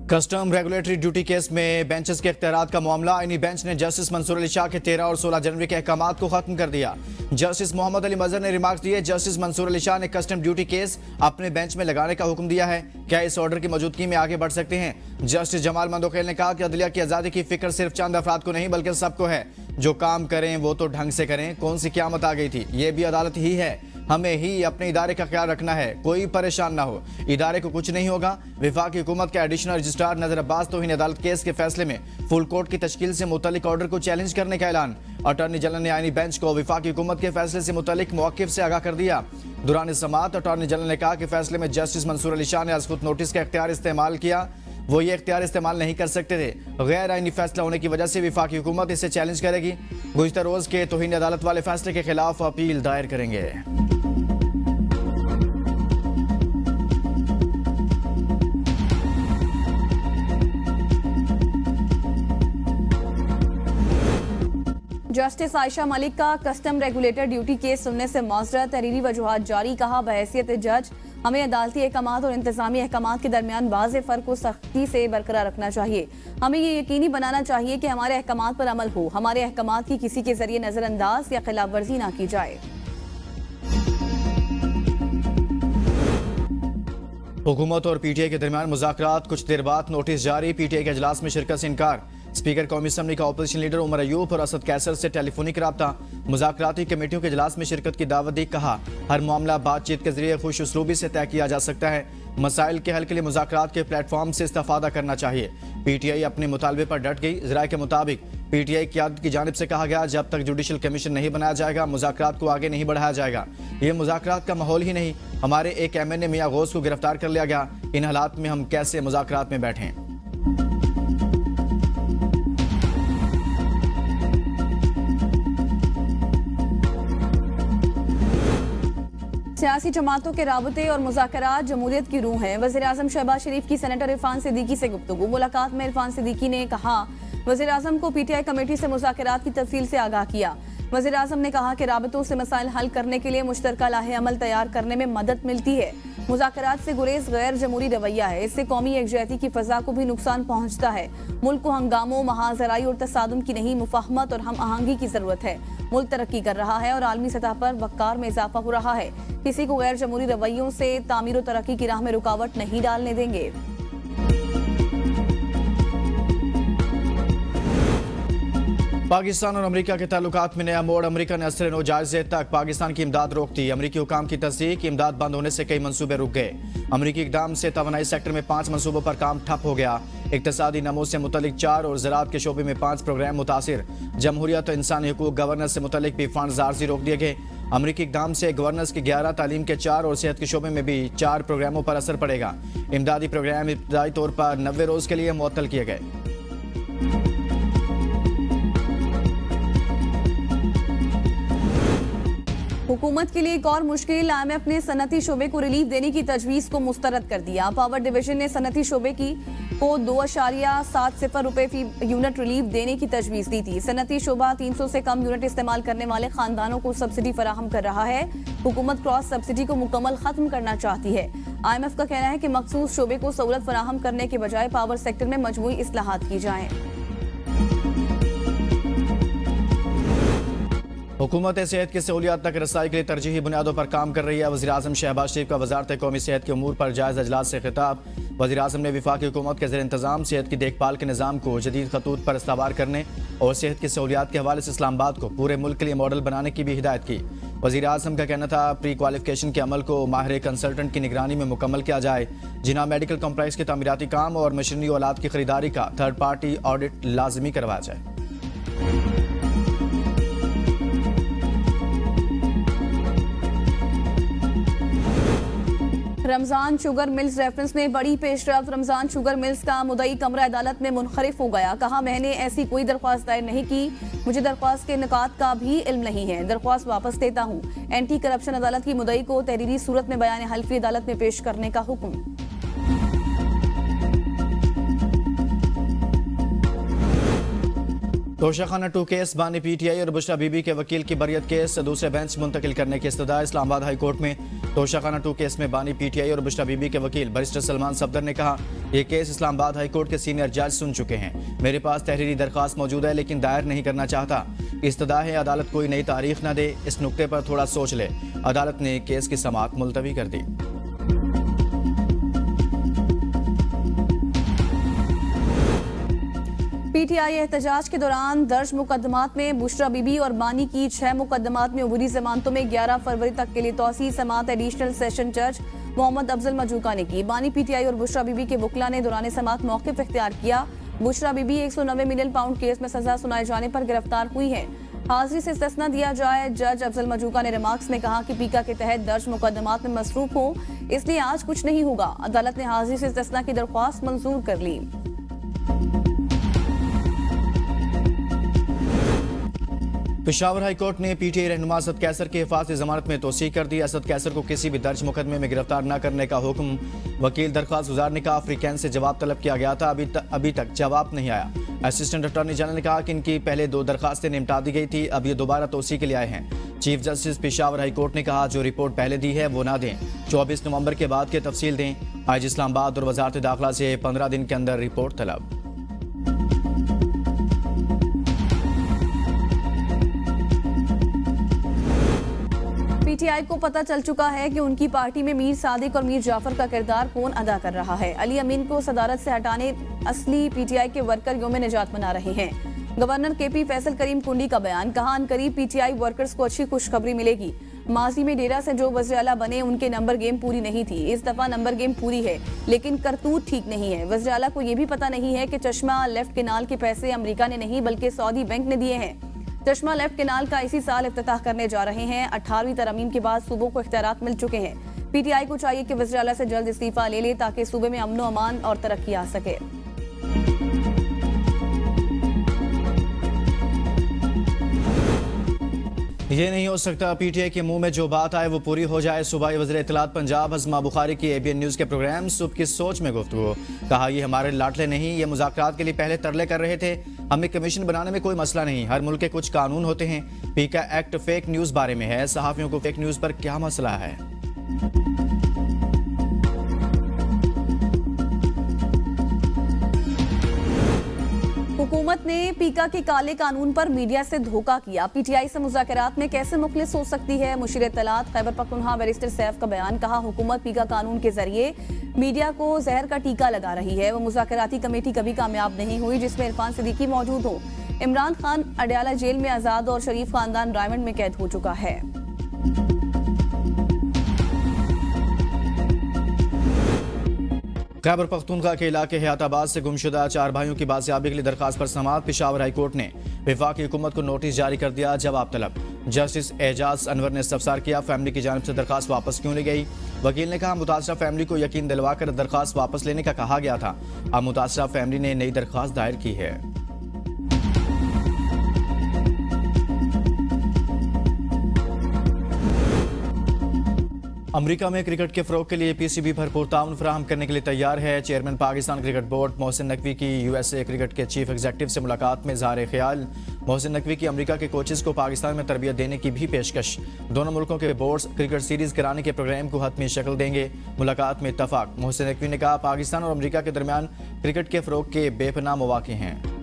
Custom regulatory duty case में benches के इख्तियारात का मामला। आईनी बेंच ने जस्टिस मंसूर अली शाह के 13 और 16 जनवरी के अहकामात को खत्म कर दिया। जस्टिस मोहम्मद अली मजहर ने रिमार्क्स दिए। जस्टिस मंसूर अली शाह ने कस्टम ड्यूटी केस अपने बेंच में लगाने का हुक्म दिया है। क्या इस ऑर्डर की मौजूदगी में आगे बढ़ सकते हैं? जस्टिस जमाल मंदोखेल ने कहा कि अदलिया की आजादी की फिक्र सिर्फ चंद अफराद को नहीं बल्कि सबको है। जो काम करें वो तो ढंग से करें। कौन सी क़यामत आ गई थी? ये भी अदालत ही है। हमें ही अपने इदारे का ख्याल रखना है, कोई परेशान ना हो। इदारे को कुछ नहीं होगा। वफाकी हुकूमत के एडिशनल रजिस्ट्रार नजर अब्बास तौहीन अदालत केस के फैसले में फुल कोर्ट की तश्कील से मुतल्लिक ऑर्डर को चैलेंज करने का ऐलान। अटॉर्नी जनरल ने आईनी बेंच को वफाकी हुकूमत के फैसले से मुतल्लिक मौक़िफ़ से आगाह कर दिया। दौरान समाअत अटॉर्नी जनरल ने कहा कि फैसले में जस्टिस मंसूर अली शाह ने अज़ खुद नोटिस का इख्तियार इस्तेमाल किया। वो ये इख्तियार इस्तेमाल नहीं कर सकते थे। गैर आईनी फैसला होने की वजह से वफाकी हुकूमत इसे चैलेंज करेगी। गुज़िश्ता रोज़ के तौहीन अदालत वाले फैसले के खिलाफ अपील दायर करेंगे। जस्टिस आयशा मलिक का कस्टम रेगुलेटर ड्यूटी केस सुनने से मौजरत तहरीरी वजूहात जारी। कहा, बहैसियत जज हमें अदालती अहकामात और इंतजामी अहकामात के दरमियान वाज़ेह फ़र्क को सख्ती से बरकरार रखना चाहिए। हमें ये यकीनी बनाना चाहिए कि हमारे अहकामात पर अमल हो। हमारे अहकामात की किसी के जरिए नज़रअंदाज या खिलाफ वर्जी ना की जाए। हुकूमत और पीटीआई के दरमियान मुज़ाकरात, कुछ देर बाद नोटिस जारी। पीटीआई के इजलास में शिरकत से इनकार। स्पीकर कौमी असम्बली का अपोजिशन लीडर उमर अयूब और असद कैसर से टेलीफोनिक रब्ता। मुज़ाकराती कमेटियों के इजलास में शिरकत की दावत दी। कहा, हर मामला बातचीत के जरिए खुश उसलूबी से तय किया जा सकता है। मसाइल के हल के लिए मुज़ाकरात के प्लेटफॉर्म से इस्तेफादा करना चाहिए। पीटीआई अपने मुतालबे पर डट गई। ज़राए के मुताबिक पीटीआई क़यादत की जानिब से कहा गया, जब तक जुडिशल कमीशन नहीं बनाया जाएगा मुज़ाकरात को आगे नहीं बढ़ाया जाएगा। ये मुज़ाकरात का माहौल ही नहीं। हमारे एक एमएनए मियां गौस को गिरफ्तार कर लिया गया। इन हालात में हम कैसे मुज़ाकरात में बैठें? सियासी जमातों के राबते और मुज़ाकरात जमहूरियत की रूह हैं। वज़ीर आज़म शहबाज शरीफ की सेनेटर इरफान सिद्दीकी से गुफ्तगू। मुलाकात में इरफान सिद्दीकी ने कहा, वज़ीर आज़म को पीटीआई कमेटी से मुज़ाकरात की तफसील से आगाह किया। वज़ीर आज़म ने कहा कि राबतों से मसाइल हल करने के लिए मुश्तरका लाहे अमल तैयार करने में मदद मिलती है। मुज़ाकरात से गुरेज गैर जमहूरी रवैया है। इससे कौमी यकजहती की फ़ज़ा को भी नुकसान पहुँचता है। मुल्क को हंगामों, महाजराई और तसादुम की नहीं, मुफाहमत और हम आहंगी की ज़रूरत है। मुल्क तरक्की कर रहा है और आलमी सतह पर वक़ार में इजाफा हो रहा है। किसी को गैर जमहूरी रवैयों से तामीर और तरक्की की राह में रुकावट नहीं डालने देंगे। पाकिस्तान और अमेरिका के ताल्लुकात में नया मोड़। अमेरिका ने असर नो जायजे तक पाकिस्तान की इमदाद रोक दी। अमेरिकी हुकाम की तस्दीक, इमदाद बंद होने से कई मंसूबे रुक गए। अमेरिकी इकदाम से तवानाई सेक्टर में 5 मंसूबों पर काम ठप हो गया। इक्तसादी नमो से मुतलिक 4 और ज़राअत के शोबे में 5 प्रोग्राम मुतासिर। जमहूरियत और इंसानी हकूक गवर्नेंस से मुतलिक भी फंड आर्जी रोक दिए गए। अमेरिकी इकदाम से गवर्नेंस के 11, तालीम के 4 और सेहत के शोबे में भी 4 प्रोग्रामों पर असर पड़ेगा। इमदादी प्रोग्राम इब्तदाई तौर पर 90 रोज़ के लिए मुअत्तल किए गए। हुकूमत के लिए एक और मुश्किल। IMF ने सनती शोबे को रिलीफ देने की तजवीज़ को मुस्तरद कर दिया। पावर डिवीजन ने सनती शोबे को 2.70 रुपए फी यूनिट रिलीफ देने की तजवीज़ दी थी। सनती शोबा 300 से कम यूनिट इस्तेमाल करने वाले खानदानों को सब्सिडी फराहम कर रहा है। हुकूमत क्रॉस सब्सिडी को मुकम्मल खत्म करना चाहती है। IMF का कहना है कि मखसूस शोबे को सहूलत फराहम करने के बजाय पावर सेक्टर में मजमूई इस्लाहात की जाएं। हुकूमत सेहत की सहूलियात तक रसाई के लिए तरजीही बुनियादों पर काम कर रही है। वज़ीर आज़म शहबाज शरीफ का वज़ारत कौमी सेहत के उमूर पर जायज़ अजलास से खिताब। वज़ीर आज़म ने वफाकी हुकूमत के ज़ेर इंतज़ाम सेहत की देखभाल के निज़ाम को जदीद खतूत पर इस्तावार करने और सेहत की सहूलियात के हवाले से इस्लामाबाद को पूरे मुल्क के लिए मॉडल बनाने की भी हिदायत की। वज़ीर आज़म का कहना था, प्री क्वालिफिकेशन के अमल को माहिर कंसल्टेंट की निगरानी में मुकम्मल किया जाए। जिना मेडिकल कॉम्प्लेक्स के तामीराती काम और मशीनरी औलाद की खरीदारी का थर्ड पार्टी ऑडिट लाजमी करवाया जाए। रमजान शुगर मिल्स रेफरेंस में बड़ी पेशरफ्त। रमजान शुगर मिल्स का मुद्दई कमरा अदालत में मुनखरिफ हो गया। कहा, मैंने ऐसी कोई दरख्वास्त दायर नहीं की। मुझे दरख्वास्त के निकात का भी इल्म नहीं है। दरख्वास्त वापस देता हूँ। एंटी करप्शन अदालत की मुद्दई को तहरीरी सूरत में बयान हल्फी अदालत में पेश करने का हुक्म। तोशाखाना 2 केस बानी पीटीआई और बुशरा बीबी के वकील की बरियत केस दूसरे बेंच मुंतकिल करने की इस्तदा इस्लामाबाद हाई कोर्ट में। तोशाखाना 2 केस में बानी पीटीआई और बुशरा बीबी के वकील बैरिस्टर सलमान सफदर ने कहा, यह केस इस्लामाबाद हाई कोर्ट के सीनियर जज सुन चुके हैं। मेरे पास तहरीरी दरख्वास्त मौजूद है लेकिन दायर नहीं करना चाहता। इस्तदा है अदालत कोई नई तारीख न दे, इस नुक्ते पर थोड़ा सोच ले। अदालत ने केस की समाअत मुलतवी कर दी। पीटीआई एहतजाज के दौरान दर्ज मुकदमात में बुशरा बीबी और बानी की 6 मुकदमात में उबरी जमानतों में 11 फरवरी तक के लिए तौसी समाअत एडिशनल सेशन जज मोहम्मद अफजल मजूका ने की। बानी पीटीआई और बुशरा बीबी के वकला ने दौरान समाअत मौक़िफ़ इख्तियार किया। Bushra Bibi 190 million pound case में सजा सुनाए जाने पर गिरफ्तार हुई है। हाजिरी से इस्तिस्ना दिया जाए। जज अफजल मजूका ने रिमार्क्स में कहा कि पीका के तहत दर्ज मुकदमात में मसरूफ हो, इसलिए आज कुछ नहीं होगा। अदालत ने हाजिरी से इस्तिस्ना की दरख्वास्त मंजूर कर ली। पेशावर हाई कोर्ट ने पीटीआई रहनुमा असद कैसर की हिफाजती जमानत में तोसी कर दी। असद कैसर को किसी भी दर्ज मुकदमे में गिरफ्तार न करने का हुक्म वकील दरख्वास्त गुजार ने कहा। अफ्रीकैन से जवाब तलब किया गया था, अभी तक जवाब नहीं आया। असिस्टेंट अटॉर्नी जनरल ने कहा कि इनकी पहले 2 दरखास्तें निपटा दी गई थी, अब ये दोबारा तोसी के लिए आए हैं। Chief justice Peshawar high court ने कहा, जो रिपोर्ट पहले दी है वो ना दें, 24 नवंबर के बाद की तफसील दें। आज इस्लामाबाद और वजारत दाखिला से 15 दिन के अंदर रिपोर्ट तलब। पीटीआई को पता चल चुका है कि उनकी पार्टी में मीर सादिक और मीर जाफर का किरदार कौन अदा कर रहा है। अली अमीन को सदारत से हटाने असली पीटीआई के वर्कर यौम निजात मना रहे हैं। गवर्नर केपी फैसल करीम कुंडी का बयान, कहा अनकरीब पीटीआई वर्कर्स को अच्छी खुशखबरी मिलेगी। माजी में डेरा से जो वज़ीर आला बने उनके नंबर गेम पूरी नहीं थी, इस दफा नंबर गेम पूरी है, लेकिन करतूत ठीक नहीं है। वज़ीर आला को यह भी पता नहीं है कि चश्मा लेफ्ट केनाल के पैसे अमेरिका ने नहीं बल्कि सऊदी बैंक ने दिए हैं। चश्मा लेफ्ट केनाल का इसी साल इफ्तिताह करने जा रहे हैं। 18वीं तरमीम के बाद सूबों को इख्तियारात मिल चुके हैं। पीटीआई को चाहिए कि वज़ीर आला से जल्द इस्तीफा ले ले ताकि सूबे में अमन अमान और तरक्की आ सके। ये नहीं हो सकता पीटीआई के मुंह में जो बात आए वो पूरी हो जाए। सूबाई वज़ीर इत्तलात पंजाब हज़मा बुखारी की एबीएन न्यूज़ के प्रोग्राम सुबह की सोच में गुफ्तगू। कहा, ये हमारे लाडले नहीं, ये मुज़ाकरात के लिए पहले तरले कर रहे थे। हमें कमीशन बनाने में कोई मसला नहीं, हर मुल्क के कुछ कानून होते हैं। पीका एक्ट फेक न्यूज़ बारे में है, सहाफ़ियों को फेक न्यूज़ पर क्या मसला है। हुकूमत ने पीका के काले कानून पर मीडिया से धोखा किया। पीटीआई से मुज़ाकरात में कैसे मुखलिस हो सकती है। मुशीर इत्तलात खैबर पख्तूनख्वा बैरिस्टर सैफ का बयान, कहा हुकूमत पीका कानून के जरिए मीडिया को जहर का टीका लगा रही है। वो मुज़ाकराती कमेटी कभी कामयाब नहीं हुई जिसमें इरफान सिद्दीकी मौजूद हो। इमरान खान अडयाला जेल में आज़ाद और शरीफ खानदान रायमंड में कैद हो चुका है। खैबर पख्तूनख्वा के इलाके हयाताबाद से गुमशुदा 4 भाइयों की बाजियाबी के लिए दरखास्त पर समाअत। पेशावर हाई कोर्ट ने वफाकी हुकूमत को नोटिस जारी कर दिया, जवाब तलब। जस्टिस एजाज अनवर ने इस्तफसार किया, फैमिली की जानिब से दरखास्त वापस क्यों ली गई। वकील ने कहा, मुतासरा फैमिली को यकीन दिलवाकर दरखास्त वापस लेने का कहा गया था। अब मुतासरा फैमिली ने नई दरखास्त दायर की है। अमेरिका में क्रिकेट के फ़रोग के लिए पीसीबी भरपूर ताउन फराहम करने के लिए तैयार है। Chairman Pakistan cricket board Mohsin Naqvi की यूएसए क्रिकेट के चीफ एग्जीक्यूटिव से मुलाकात में इज़हार ख्याल। मोहसिन नकवी की अमेरिका के कोचेस को पाकिस्तान में तरबियत देने की भी पेशकश। दोनों मुल्कों के बोर्ड्स क्रिकेट सीरीज कराने के प्रोग्राम को हतमी शक्ल देंगे। मुलाकात में इत्तफाक। मोहसिन नकवी ने कहा, पाकिस्तान और अमेरिका के दरमियान क्रिकेट के फ़रोग के बेपनाह मौक़े हैं।